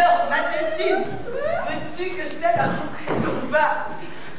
Alors, ma victime, veux-tu que je t'aide à montrer ton bas?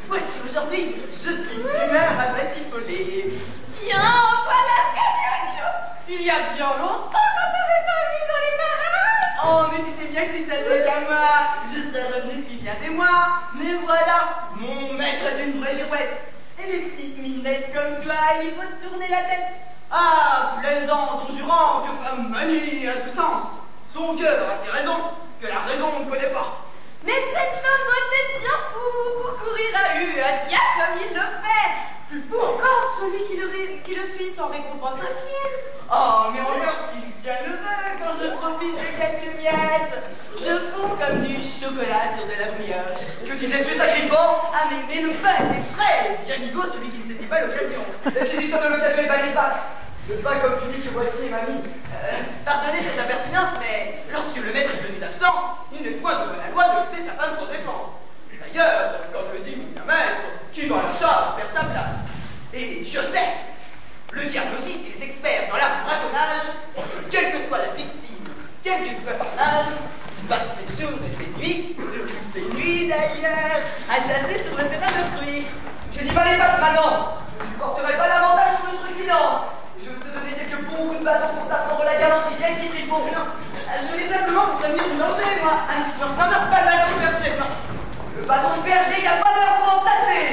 Vois-tu, aujourd'hui, je suis d'humeur à batifoler. Tiens, voilà Cagnogno. Il y a bien longtemps qu'on t'avait pas vu dans les parages. Oh, mais tu sais bien que si ça tenait qu'à moi, je serais revenu depuis bien des mois. Mais voilà, mon maître est d'une vraie girouette. Et les petites minettes comme toi, il faut te tourner la tête. Ah, plaisant, ton jurant, que femme manie à tout sens. Son cœur a ses raisons, que la raison ne connaît pas. Mais cette femme doit être bien fou pour courir à hu, à dia comme il le fait. Plus fou encore celui qui le suit sans récompense aucune. Oh, mais encore si je bien le veux quand je profite de quelques miettes. Je fonds comme du chocolat sur de la brioche. Que disais-tu, sacripant? Ah, mais le pain était frais, bien bigot celui qui ne saisit pas l'occasion. Et ces histoires de l'occasion et pas les pâtes. Le pain, comme tu dis, que voici, mamie. Pardonnez cette impertinence, mais lorsque le maître est venu d'absence, il n'est point de la loi de laisser sa femme sans défense. D'ailleurs, comme le dit mon maître, qui va à la chasse perd sa place. Et je sais, le diable aussi, s'il est expert dans l'art du braconnage, quelle que soit la victime, quel que soit son âge, il passe ses jours et ses nuits, surtout ses nuits d'ailleurs, à chasser sur le terrain d'autrui. Je dis pas les pâtes, maman. Je ne supporterai pas l'avantage sur notre silence. Je veux te donner quelques bons coups de bâton pour t'apprendre la galanterie. Viens ici, Tripot. Je voulais simplement vous prévenir du danger, moi. Non, pas de bâton de berger, non. Le bâton de berger, il n'y a pas d'heure pour en tâter.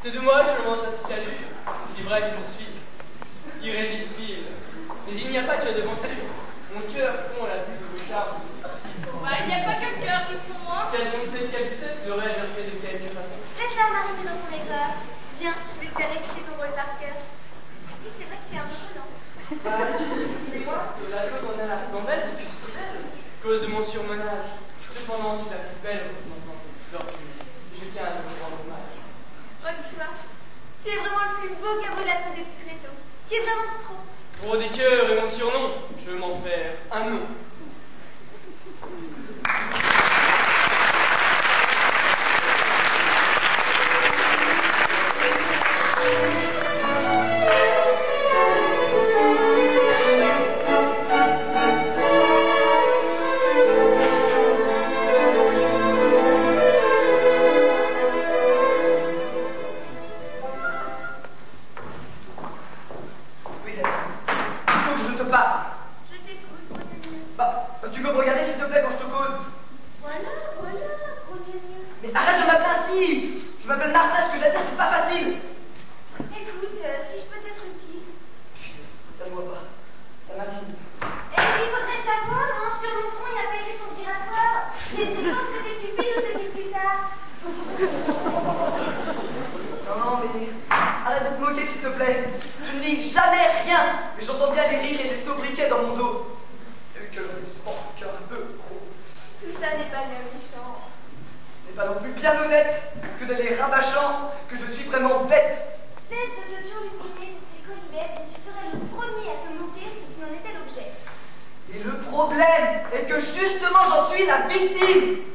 C'est de moi que le monde ainsi salut. Il est vrai que je suis irrésistible. Mais il n'y a pas que des aventures. Mon cœur fond à la vue de vos charmes sportifs. Il n'y a pas que le cœur qui fond, moi. Quel bon sait, quel sait, le rêve a fait de quelque façon. Laisse-la m'arrêter dans son éclat. Viens, je vais te faire réciter ton rôle par cœur. Dis, c'est vrai que tu es un peu lent. C'est moi que la chose en a la gambelle depuis si belle. Cause de mon surmenage. Cependant, tu es la plus belle représentante de l'or du monde. Je tiens à te rendre hommage. Tu es vraiment le plus beau caveau de la salle des petits crétaux. Tu es vraiment trop. Gros des cœurs et mon surnom, je veux m'en faire un nom. Tu peux me regarder s'il te plaît quand je te cause? Voilà, Mais arrête de m'appeler ainsi. Je m'appelle Martin, ce que j'ai à dire c'est pas facile. Écoute, si je peux t'être utile. Ça ne voit pas, ça m'intimide. Et il faudrait savoir, hein, sur mon front il n'y a pas écrit son giratoire. C'est des choses que t'es stupide ou c'est dit plus tard. Non, mais arrête de te moquer s'il te plaît. Je ne dis jamais rien, mais j'entends bien les rires et les sobriquets dans mon dos. Que je m'exporte un peu trop. Tout ça n'est pas bien méchant. Ce n'est pas non plus bien honnête que d'aller rabâchant que je suis vraiment bête. Cesse de te turlupiner de ces collinettes et tu serais le premier à te moquer si tu n'en étais l'objet. Et le problème est que justement j'en suis la victime.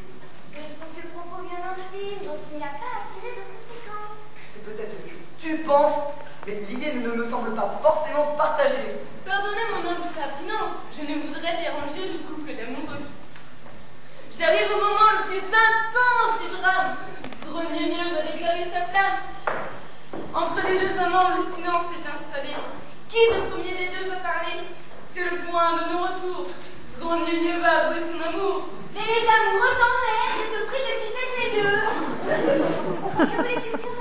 Ce ne sont que propos bien infimes dont il n'y a pas à tirer de conséquences. C'est peut-être ce que tu penses, mais l'idée ne me semble pas forcément partagée. Pardonnez mon impertinence, je ne voudrais déranger le couple d'amoureux. J'arrive au moment le plus intense du drame. Grenier va déclarer sa place. Entre les deux amants, le silence s'est installé. Qui le premier des deux va parler? C'est le point de non-retour. Grenier va avouer son amour. Mais les amoureux t'enlèvent, je te prie de quitter ces lieux. Que voulais-tu dire,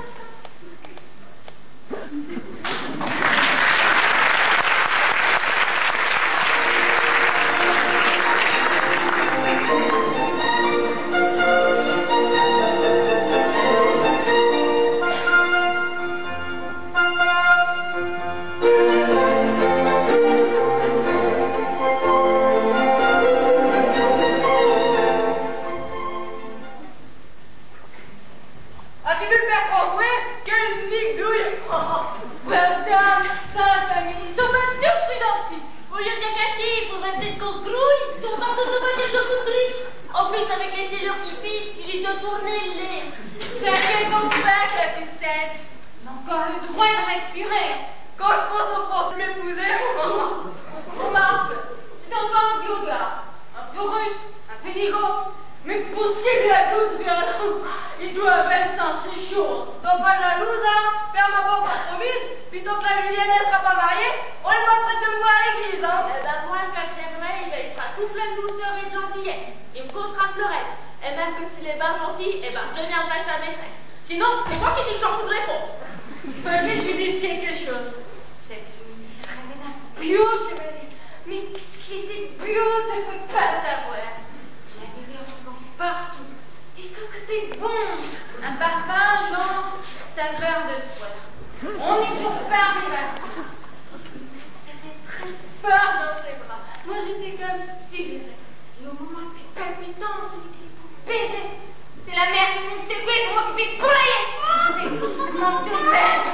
As-tu vu le père François? Quelle nigouille! Madame, dans la famille, ils sont pas tous identiques. Au lieu de gâter, il faudrait peut-être qu'on grouille. Ton pardon de voiture de couvrir. En plus, avec les chaleurs qui filent, il doit tourner le lait. T'inquiète donc pas, la pucette. On a encore le droit de respirer. Quand je pense au France m'épouser, remarque, c'est encore un yoga, un peu russe, un peu négro. Mais pousser de la goutte vers là, il doit avoir ça, c'est chaud. T'en pas jalouse, hein? Père m'a pas encore promise, puis tant que la Julienne ne sera pas mariée, on est pas prêt de me voir à l'église, hein? Eh ben moi, quand j'aimerais, il sera tout plein de douceur et de gentillesse. Il me contera Fleurette. Et même que s'il est pas gentil, eh ben je deviendrai sa maîtresse. Sinon, c'est moi qui dis que j'en voudrais pas. Fallait que je lui dise quelque chose. Cette fille ramène un bio, chevalier. Mais qu'est-ce qui était bio, tu peux pas savoir. La vidéo partout. Et que t'es bon. Un parfum, genre, saveur de soie. On est sur Paris, là. Ça fait très fort dans ses bras. Moi, j'étais comme sidérée. Et au moment le plus palpitant, celui qui vous baisait. C'est la mère qui nous séduit pour m'occuper de poulailler. C'est manque de peine.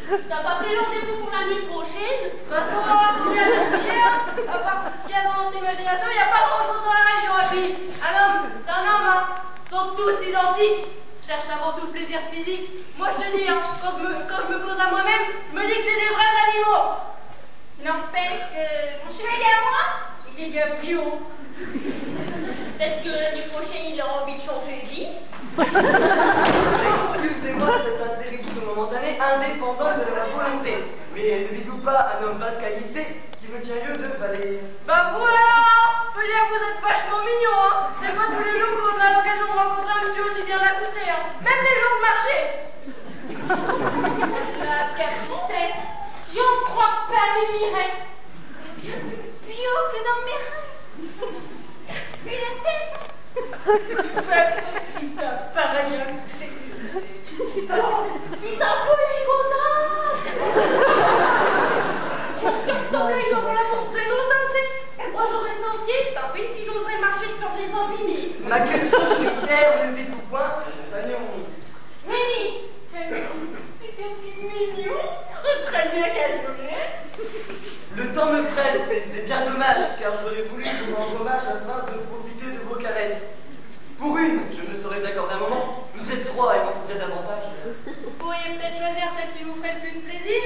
T'as pas pris rendez-vous pour la nuit prochaine? De toute façon, on va plus à dire. À part ce qu'il y a dans notre imagination, il n'y a pas grand-chose dans la région, à vie. Un homme, c'est un homme, hein. Ils sont tous identiques. Cherche avant tout le plaisir physique. Moi, je te dis, hein, quand je me cause à moi-même, je me dis que c'est des vrais animaux. N'empêche que mon chevalier à moi, il est bien bio. Peut-être que la nuit prochaine, il aura envie de changer de vie. Excusez-moi cette interruption momentanée indépendante de ma volonté. Mais ne dites-vous pas un homme basse qualité qui me tient lieu de valet? Bah voilà, je peux dire que vous êtes vachement mignon, hein. C'est pas tous les jours que vous avez l'occasion de rencontrer un monsieur aussi bien accoutré, hein. Même les jours de marché. La capucette, j'en crois pas mes mirettes. C'est bien plus bio que dans mes rêves. Et la tête. Pas possible, pareil, hein. Ils en font les ton l'œil devant la montrer nos insectes. Moi j'aurais senti, tant pis si j'oserais marcher sur les embimés. Ma question solitaire, ne dites-vous point, compagnon. Ménie, c'est aussi mignon. On serait bien qu'elle voulait. Le temps me presse et c'est bien dommage car j'aurais voulu vous rendre hommage afin de profiter de vos caresses. Pour une, je me serais accordé un moment, vous êtes trois et m'en faudrait davantage. Vous pourriez peut-être choisir celle qui vous ferait le plus plaisir.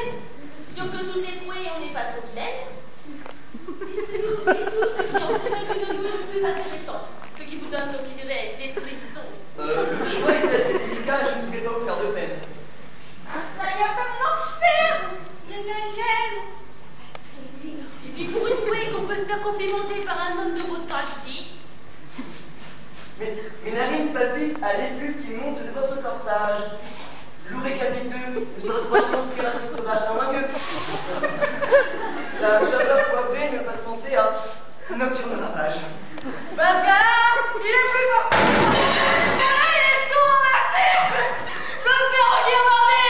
Sûr que tout est troué et on n'est pas trop vilaine. Plus intéressant. Ce qui vous donne, donc, il dirait, des frissons. Le choix est assez délicat, je ne vais pas vous faire de peine. Ça y a pas besoin de faire. Il y a de la gêne. Plaisir. Et puis pour une fois qu'on peut se faire complimenter par un homme de votre qualité. Mes narines palpitent à l'ébule qui monte de votre corsage. Lourd et capiteux, ne serait-ce pas une inspiration sauvage, non moins que. La saveur poivrée me fasse penser à Nocturne ravage. Parce que là, il est plus fort. Là, il est tout renversé. Le ferroviaire bordé.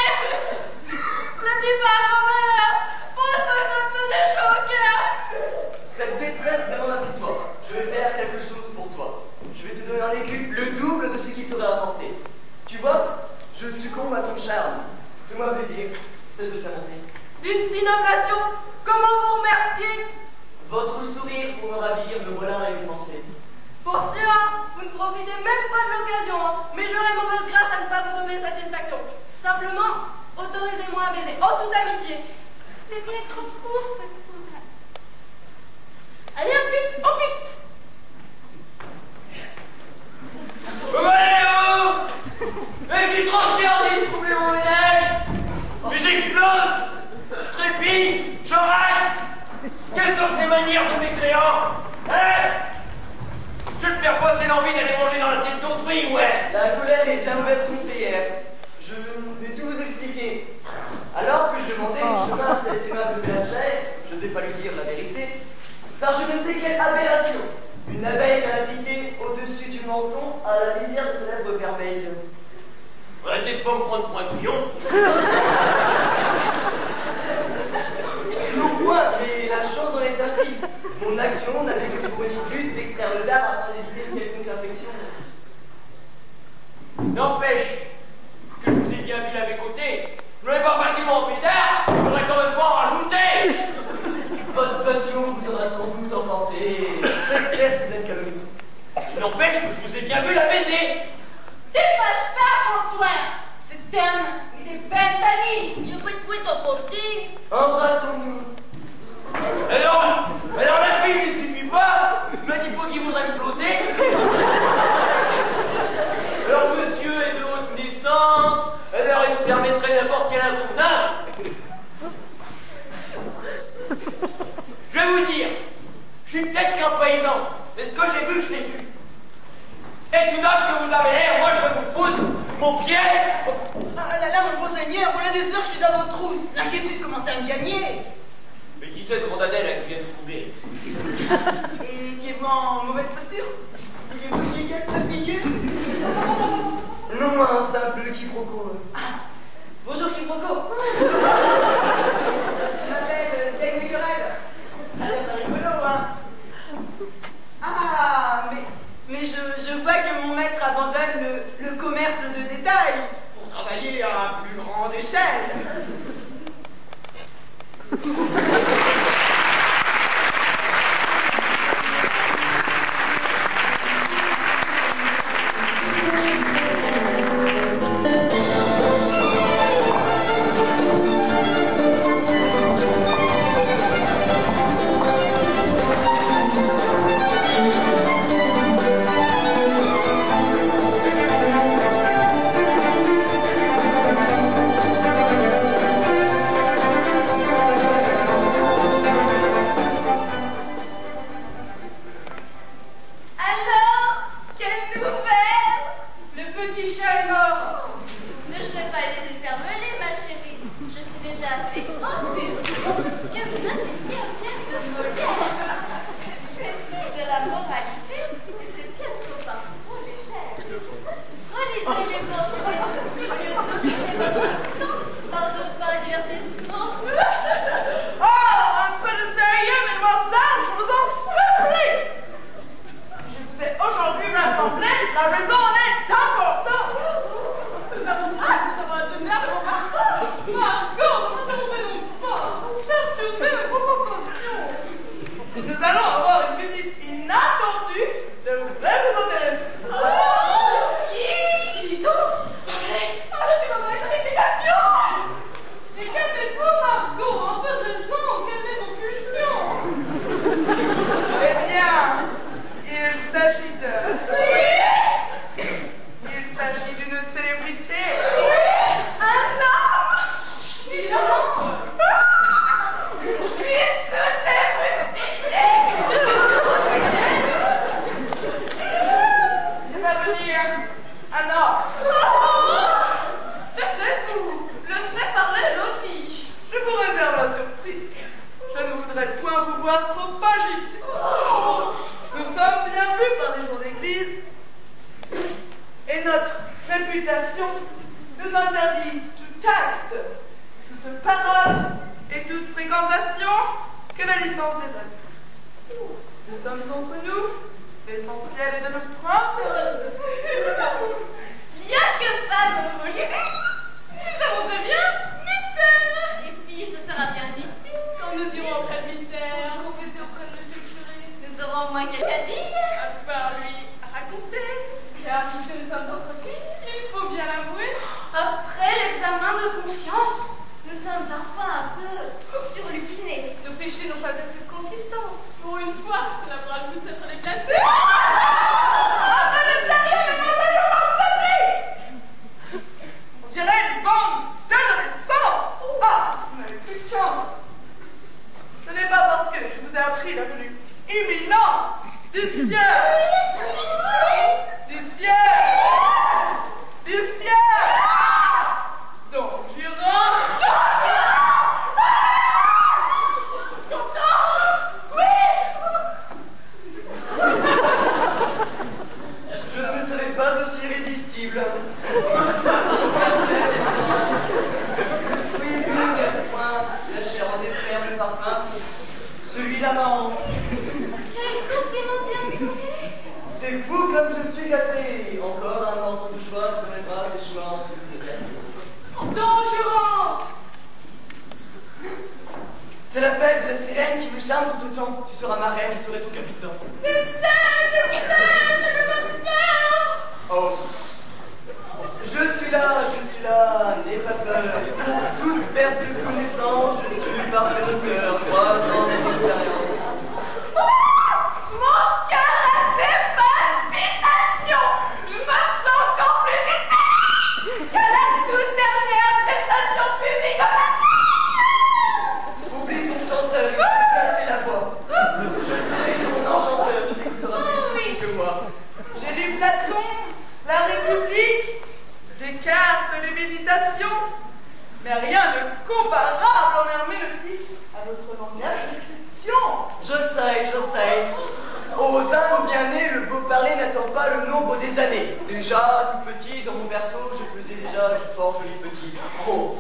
Le départ en valeur. Pour le peu, ça me faisait chaud au cœur. Cette détresse demande ma victoire. Je vais faire quelque chose pour toi. Je vais te donner en écu le double de ce qu'il t'aurait apporté. Tu vois, je succombe à ton charme. Fais-moi plaisir, c'est de ta bonté. D'une si noble nation, comment vous remercier? Votre sourire pour me ravir, me voilà récompensé. Pour sûr, vous ne profitez même pas de l'occasion, hein. Mais j'aurais mauvaise grâce à ne pas vous donner satisfaction. Simplement, Autorisez-moi à baiser. Oh, toute amitié. Les vie est trop courte. Allez, en piste, en piste. Mais qui transcende, troubler mon ménage. Mais j'explose. Je trépide, je rate. Quelles sont ces manières de mécréants? Je vais te faire passer l'envie d'aller manger dans l'assiette d'autrui, ouais. La colère est bien mauvaise conseillère. Je vais tout vous expliquer. Alors que je montais le chemin à cette aimable bergère, je ne vais pas lui dire la vérité, par je ne sais quelle aberration, une abeille m'a piqué au-dessus du menton à la lisière de sa lèvre vermeille. Arrêtez de pas me prendre pour un couillon. Non, moi, mais la chose en est ainsi. Mon action n'avait que pour unique but d'extraire le dard afin d'éviter une quelconque infection. N'empêche que je vous ai bien vu à mes côtés. Je ne l'ai pas facilement fait tard. Il faudrait quand même pas en rajouter. Votre passion vous aura sans doute emporté. Faites taire cette belle calomnie. N'empêche que je vous ai bien vu la baiser. Ne fâche pas, François. Cet homme est des belles familles. Il faut être emporté. Embrassons-nous. Alors la fille, il suffit pas. Il m'a dit pas qu'il voudrait me flotter. Alors monsieur est de haute naissance. Alors il permettrait n'importe quelle abondance. Je vais vous dire, je suis peut-être qu'un paysan, mais ce que j'ai vu, je l'ai vu. Et tout d'abord que vous avez l'air, moi je vais vous foutre mon pied. Ah là là, mon beau seigneur, voilà des heures que je suis dans votre trousse. L'inquiétude commence à me gagner. Mais qui c'est ce rondadel là qui vient de trouver? Et étiez-vous en mauvaise posture? Vouliez-vous chier la figure? Non, un simple quiproquo. Ah, bonjour quiproquo. Je m'appelle Seigne Querelle. Ça a l'air d'un rigolo, hein? Ah, mais je vois que mon maître abandonne le commerce de détail pour travailler à plus grande échelle. Après l'examen de conscience, Ce n'est pas parce que je vous ai appris la venue imminente du ciel, du ciel, du ciel, donc je rentre. Je ne serai pas aussi irrésistible. Oui, le point, la chair en effrère le parfum. Celui-là, non. Quel compliment bien trouvé. C'est fou comme je suis gâté. Encore un morceau de choix, je ne pas des choix en toutes ces terres. Don Juan. C'est la belle de la sirène qui me charme tout autant. Tu seras ma reine, je serai ton capitaine. Oh. Je suis là, n'aie pas peur. Pour toute perte de connaissance, je suis parfait de cœur. 3 ans d'expérience. Mon cœur a des palpitations. Je me sens encore plus hystérique que la toute dernière prestation publique. Oublie ton chanteur, il s'est cassé la voix. Je serai ton enchanteur, tu t'écouteras mieux que moi. J'ai lu Platon, la République, Descartes, les Méditations, mais rien de comparable en herméneutique à notre langage d'exception. Je sais. Aux âmes bien nées, le beau parler n'attend pas le nombre des années. Déjà, tout petit, dans mon berceau, je faisais déjà du fort joli petit. Oh.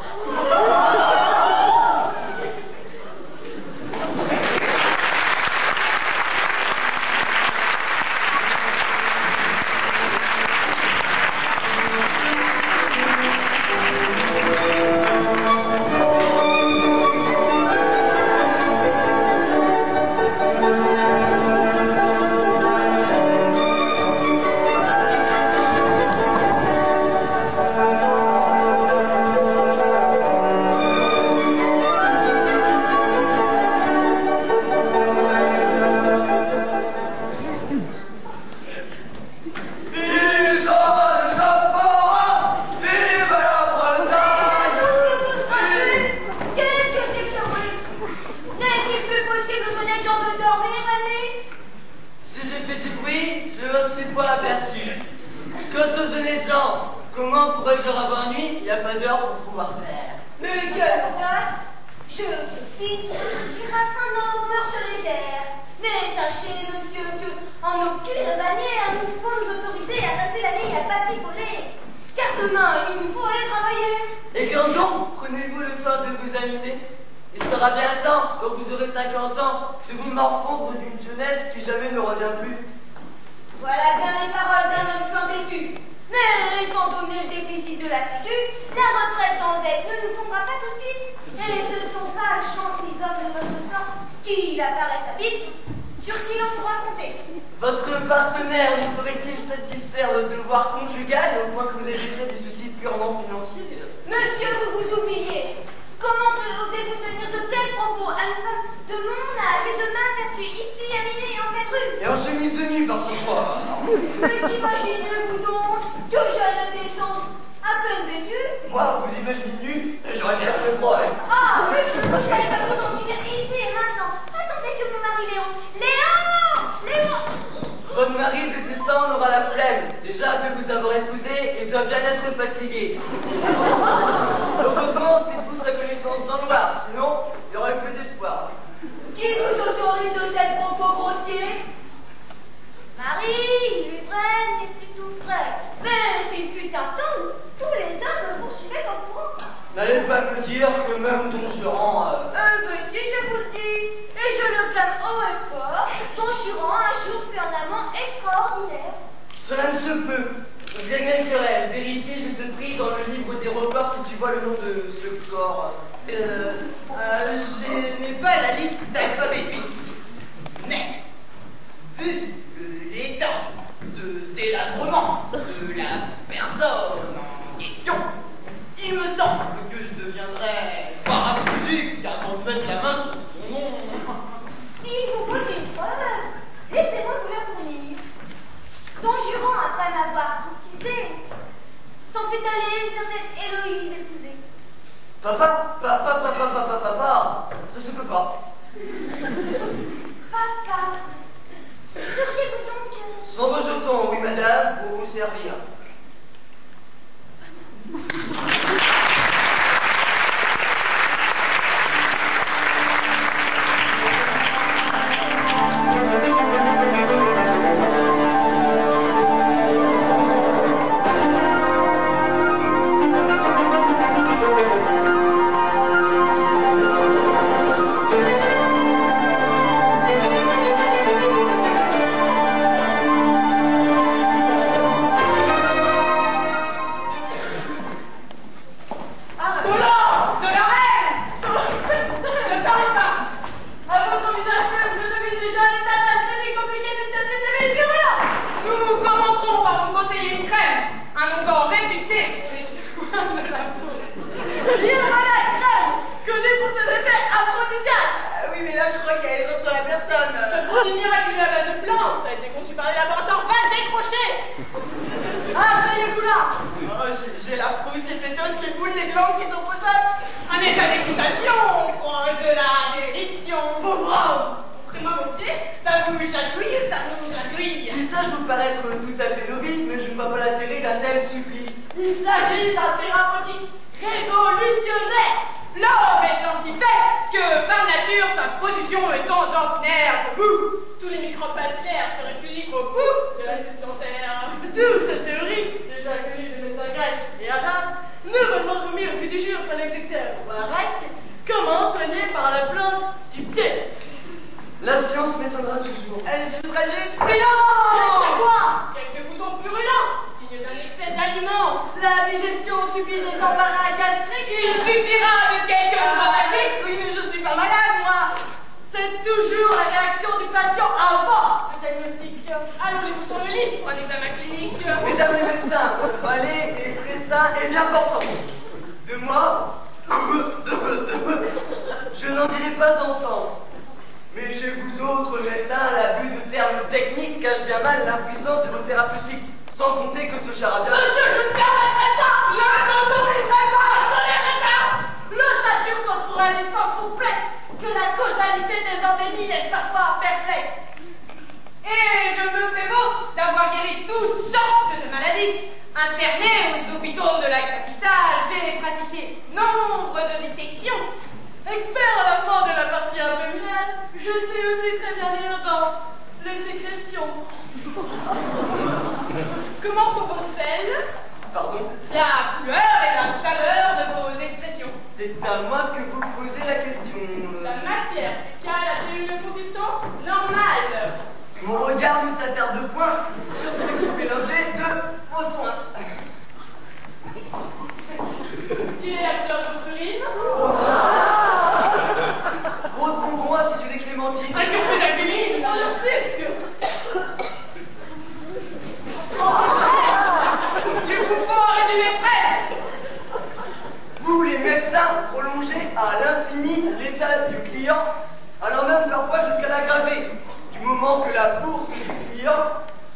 Votre partenaire ne saurait-il satisfaire le devoir conjugal au point que vous avez laissé des soucis purement financiers? Monsieur, vous vous oubliez. Comment osez-vous tenir de tels propos à une femme de mon âge et de ma vertu ici aminée en pétrus? Et en chemise de nuit par ce froid. Mais qu'imaginez-vous donc que j'allais descendre à peine vêtue? Moi, vous imaginez nu, j'aurais bien fait froid. Ah, mais je ne savais pas vous en dire ici et maintenant. Attendez que mon mari Léon. Votre mari de descendre aura la flemme, déjà de vous avoir épousé et doit bien être fatigué. Heureusement, faites-vous sa connaissance dans le noir, sinon il y aurait plus d'espoir. Qui vous autorise de ces propos grossiers? Marie, il est vrai, n'est plus tout frais. Mais s'il fut un temps où tous les hommes me poursuivaient en courant. N'allez pas me dire que même Don Juan... Mais si je vous le dis, et je le clame haut et fort, Don Juan a un jour fait un amant extraordinaire. Cela ne se peut. Rien querelle. Vérifie, je te prie, dans le livre des records, si tu vois le nom de ce corps. Je n'ai pas la liste alphabétique. Mais, vu l'état de délabrement de la personne en question, il me semble que je deviendrais paraplégique avant de mettre la main sur son nom. S'il vous faut une preuve, laissez-moi vous la fournir. Don Juan, après m'avoir baptisé, s'en fait aller une certaine Héloïse épousée. Papa, ça se peut pas. C'est miraculeux à base de plantes. Ça a été conçu par les laboratoires Val décrochés. Ah, voyez-vous là. Oh, j'ai la frousse, les pétoches, les boules, les glandes qui sont pochates. Un état d'excitation, proche de la déliction. Pauvre. Montrez-moi vos pieds. Ça vous chatouille, ça vous gratouille. Tout ça, je vous paraître tout à fait novice, mais je ne vois pas l'intérêt d'un tel supplice. Il s'agit d'un thérapeutique révolutionnaire. L'homme est ainsi fait que, par nature, sa position étant d'ordinaire debout, tous les microbes palsiaires se réfugient au bout de l'axis dentaire. D'où cette théorie, déjà connue des médecins grecs et arabes, nouvellement remis au goût du jour par les docteurs Warek, comment soigner par la plante du pied. La science m'étonnera toujours. Je voudrais juste... Silence! Quoi? Quelques boutons purulents, signe d'un excès d'aliments. La digestion subit des embarras gastriques. Il suffira de quelques tentatives. Oui, mais je suis pas malade, moi. C'est toujours la réaction du patient avant le diagnostic. Allongez-vous sur le lit pour un examen clinique. Mesdames les médecins, votre balai est très sain et bien portant. De moi, je n'en dirai pas autant. Mais chez vous autres médecins, l'abus de termes techniques cache bien mal l'impuissance de vos thérapeutiques. Sans compter que ce charabia... Monsieur, je ne permettrai pas! Je ne m'autoriserai pas! Je ne tolérerai pas! L'ossature corporelle est tant complexe que la causalité des endémies est parfois perplexe. Et je me fais beau d'avoir guéri toutes sortes de maladies. Interné aux hôpitaux de la capitale, j'ai pratiqué nombre de dissections. Expert à la fois de la partie abdominale, je sais aussi très bien lire dans les sécrétions. Comment sont vos selles? Pardon? La couleur et la saveur de vos expressions. C'est à moi que vous posez la question. La matière fécale a-t-elle une consistance normale? Mon regard ne s'attarde point sur ce qui fait l'objet de vos soins. Quelle est la couleur de votre urine? Rose bonbon acidulé clémentine. Un surplus d'albumine dans le sucre. Il vous faut un régime express. Vous, les médecins, prolongez à l'infini l'état du client, allant même parfois jusqu'à l'aggraver, du moment que la bourse du client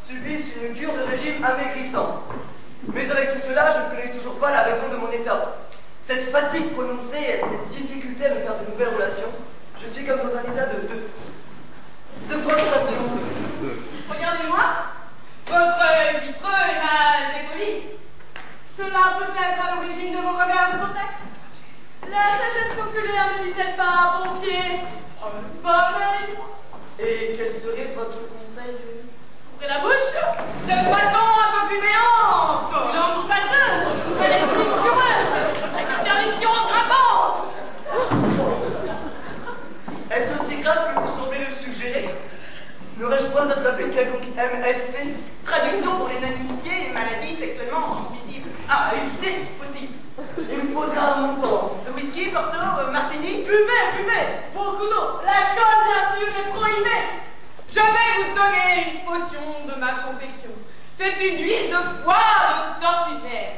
subisse une cure de régime amaigrissant. Mais avec tout cela, je ne connais toujours pas la raison de mon état. Cette fatigue prononcée et cette difficulté à me faire de nouvelles relations, je suis comme dans un état de prostration. Regardez-moi. Votre œil vitreux est mal dépoli. Cela peut être à l'origine de vos regards de contact. La sagesse populaire ne dit-elle pas, bon pied, pareil. Et quel serait votre conseil? Ouvrez la bouche. De façon un peu plus béante. Langue pâteuse. Elle est figureuse. Avec interdiction grimpante. Est-ce aussi grave que vous semblez le suggérer? N'aurais-je pas attrapé quelconque MST? Traduction pour les non-initiés, maladie sexuellement transmissible. À éviter si possible. Il me faudra un montant. Whisky, Porto, Martini. Buvez. Beaucoup d'eau. L'alcool, bien sûr, est prohibé. Je vais vous donner une potion de ma confection. C'est une huile de foie de tortillère.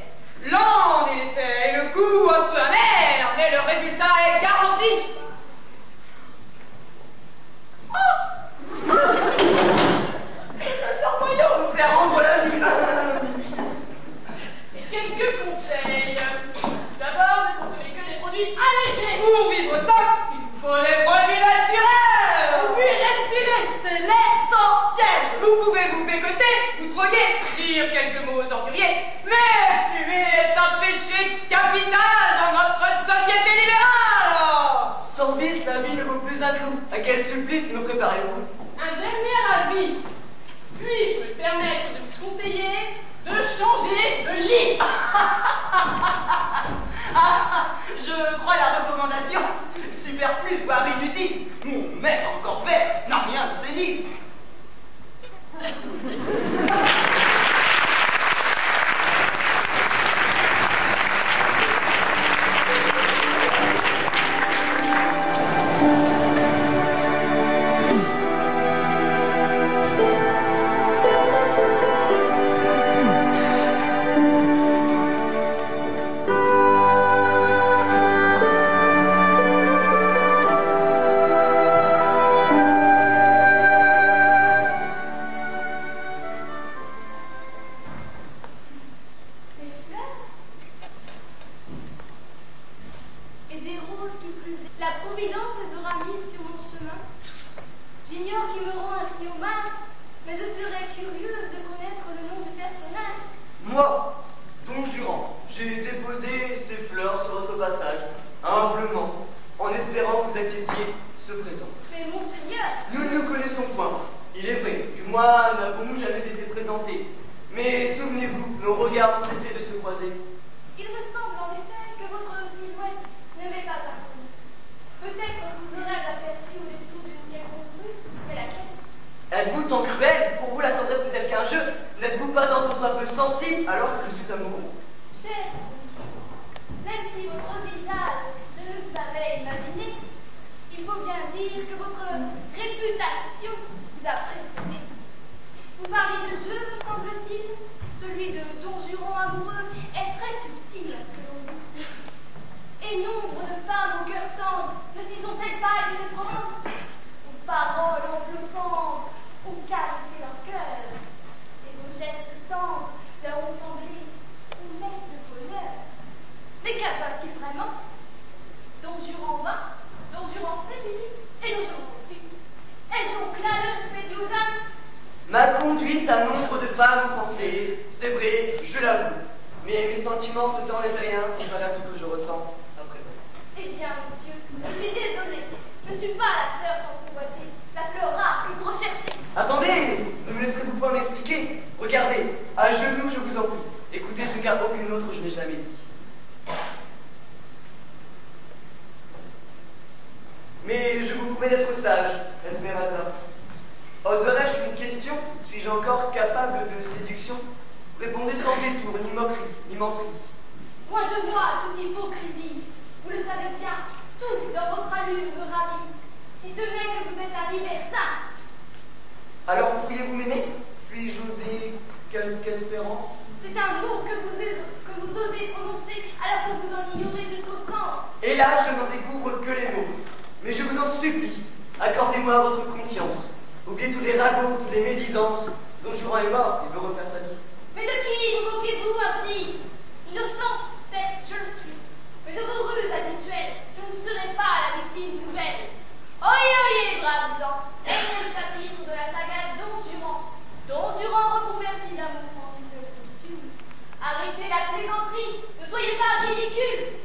Lent est l'effet et le goût un peu amer, mais le résultat est garanti. C'est un moyen de faire rendre la vie. Quelques conseils. D'abord, ne consommez que des produits allégés. Pour vivre au stock, il vous faut des produits respireurs. Puis respirer, c'est l'essentiel. Vous pouvez vous bécoter, vous droguer, dire quelques mots orduriers, mais fumer est un péché capital dans notre société libérale. Sans vice, la vie ne vaut plus un clou. À quel supplice me préparez-vous? Un dernier avis. Puis-je me permettre de vous conseiller de changer de lit? Je crois la recommandation superflue, voire inutile. Mon maître encore vert n'a rien de sénile. qui me rend ainsi hommage, mais je serais curieuse de connaître le nom du personnage. Moi, Don Juran, j'ai déposé ces fleurs sur votre passage, humblement, en espérant que vous acceptiez ce présent. Mais monseigneur, Nous ne nous connaissons point. Il est vrai, du moins n'avons-nous jamais été présentés. Mais souvenez-vous, nos regards ont cessé de se croiser. il me semble en effet que votre silhouette ne m'est pas inconnue. Peut-être vous aurais aperçu au-dessous d'une quelconque rue, mais laquelle? Êtes-vous tant cruel? Pour vous, la tendresse n'est-elle qu'un jeu? N'êtes-vous pas un tant soit peu sensible alors que je suis amoureux? Cher, même si votre visage je ne savais imaginer, il faut bien dire que votre réputation vous a précédé. Vous parlez de jeu, me semble-t-il. Celui de Don Juran amoureux est très subtil, selon vous. Et nombre de femmes au cœur tendre ne s'y sont-elles pas laissées prendre? Vos paroles enveloppantes ont caressé leur cœur, et vos gestes tendres leur ont semblé une messe de bonheur. Mais qu'advint-il vraiment? Don Juran vint, Don Juran séduit, et Don Juran fuit. Est-ce donc là le respect du haut âme? Ma conduite à nombre de femmes offensées, c'est vrai, je l'avoue. Mais mes sentiments se n'enlèvent rien comparé à ce que je ressens à présent. Eh bien, monsieur, je suis désolée. Je ne suis pas la sœur tant convoitée, la fleur rare que vous recherchez. Attendez, ne me laisserez-vous pas m'expliquer? Regardez, à genoux, je vous en prie. Écoutez ce qu'aucune autre je n'ai jamais dit. Mais je vous promets d'être sage, Esmeralda. Oserais-je une question? Suis-je encore capable de séduction? Répondez sans détour, ni moquerie, ni menterie. Loin de moi toute hypocrisie. Vous le savez bien, tout dans votre allure me ravit. Si ce n'est que vous êtes un libertin. Alors pourriez-vous m'aimer? Puis-je oser quelque espérance? C'est un mot que vous osez prononcer alors que vous en ignorez jusqu'au sens. Et là, je n'en découvre que les mots. Mais je vous en supplie, accordez-moi votre confiance. Oubliez tous les ragots, toutes les médisances. Don Juran est mort, il veut refaire sa vie. Mais de qui vous moquez-vous ainsi? Innocente, certes, je le suis. Mais de vos ruses habituelles, je ne serai pas la victime nouvelle. Oyez, oyez, braves gens, énième chapitre de la saga Don Juran. Don Juran reconverti d'amour sans seul costume. Arrêtez la plaisanterie, ne soyez pas ridicules.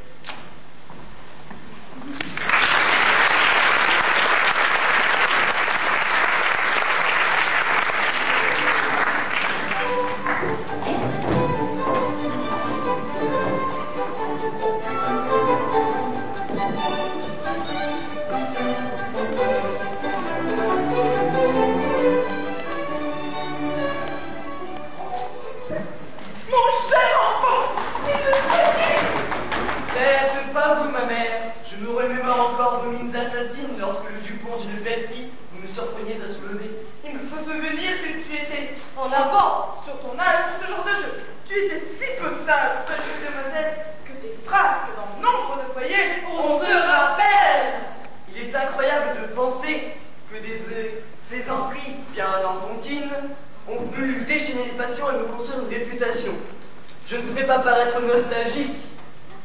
Je ne voudrais pas paraître nostalgique,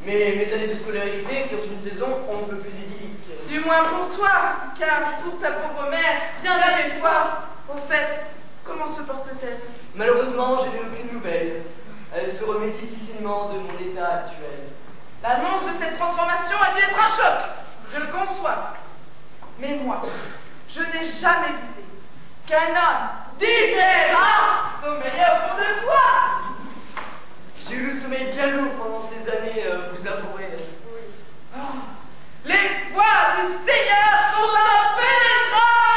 mais mes années de scolarité furent une saison on ne peut plus idyllique. Du moins pour toi, car pour ta pauvre mère, bien là des fois. Au fait, comment se porte-t-elle? Malheureusement, je n'ai aucune nouvelle. Elle se remet difficilement de mon état actuel. L'annonce de cette transformation a dû être un choc, je le conçois. Mais moi, je n'ai jamais douté qu'un homme différent sommeillait au fond de toi. J'ai eu le sommeil bien lourd pendant ces années, vous avouerez. Oui. Oh, les voix du Seigneur sont impénétrables.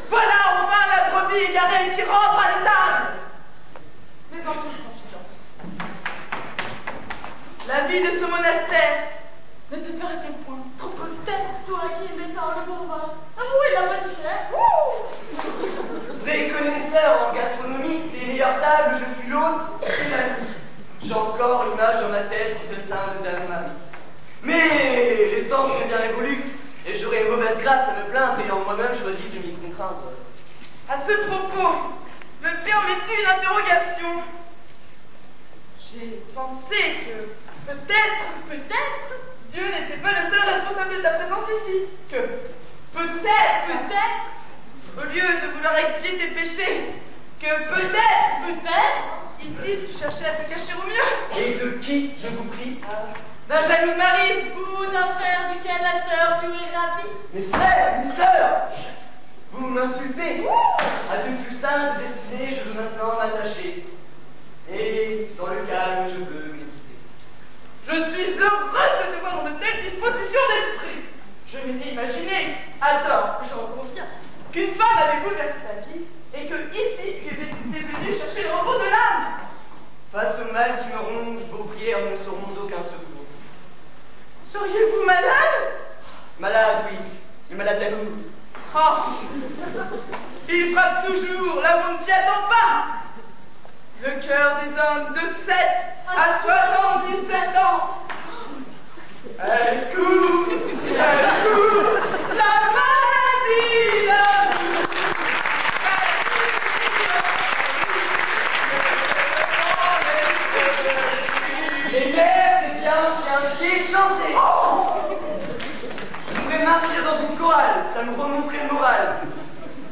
Voilà enfin la brebis égarée qui rentre à l'étable. Mais en toute confidence, la vie de ce monastère ne te paraît-elle point trop austère, toi qui aimais tant le Bourbon? Avouez la bonne chère. Vrai connaisseur en gastronomie, des meilleures tables, je fus l'hôte et l'ami. J'ai encore l'image dans ma tête de Sainte Dame Marie. Mais les temps sont bien révolus, et j'aurais une mauvaise grâce à me plaindre ayant moi-même choisi de m'y contraindre. À ce propos, me permets-tu une interrogation? J'ai pensé que peut-être, Dieu n'était pas le seul responsable de ta présence ici. Que peut-être, au lieu de vouloir expier tes péchés, que peut-être, ici, tu cherchais à te cacher au mieux. Et de qui, je vous prie? D'un jaloux mari, Ou d'un frère duquel la sœur tu es ravie. Mes frères, mes sœurs, vous m'insultez. À de plus saintes destinées, je veux maintenant m'attacher. Et dans le calme, je veux méditer. je suis heureuse de te voir dans de telles dispositions d'esprit. Je m'étais imaginé, à tort, j'en conviens, qu'une femme avait bouleversé ta vie et que ici, tu étais venu chercher le repos de l'âme. Face au mal qui me ronge, vos prières ne seront aucun secours. Seriez-vous malade? Malade, oui, mais malade d'amour. Oh, il frappe toujours, l'amour ne s'y attend pas. Le cœur des hommes de 7 à 77 ans. Elle court, la maladie, l'amour. Les mères, c'est bien, chien, chanter. Je voudrais m'inscrire dans une chorale, ça me remonterait le moral.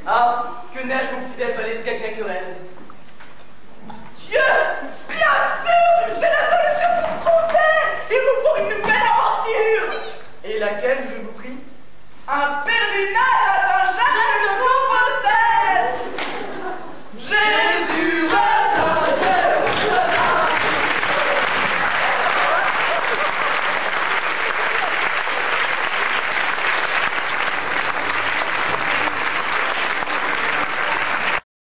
Ah, que n'ai-je mon fidèle palais querelle. Dieu!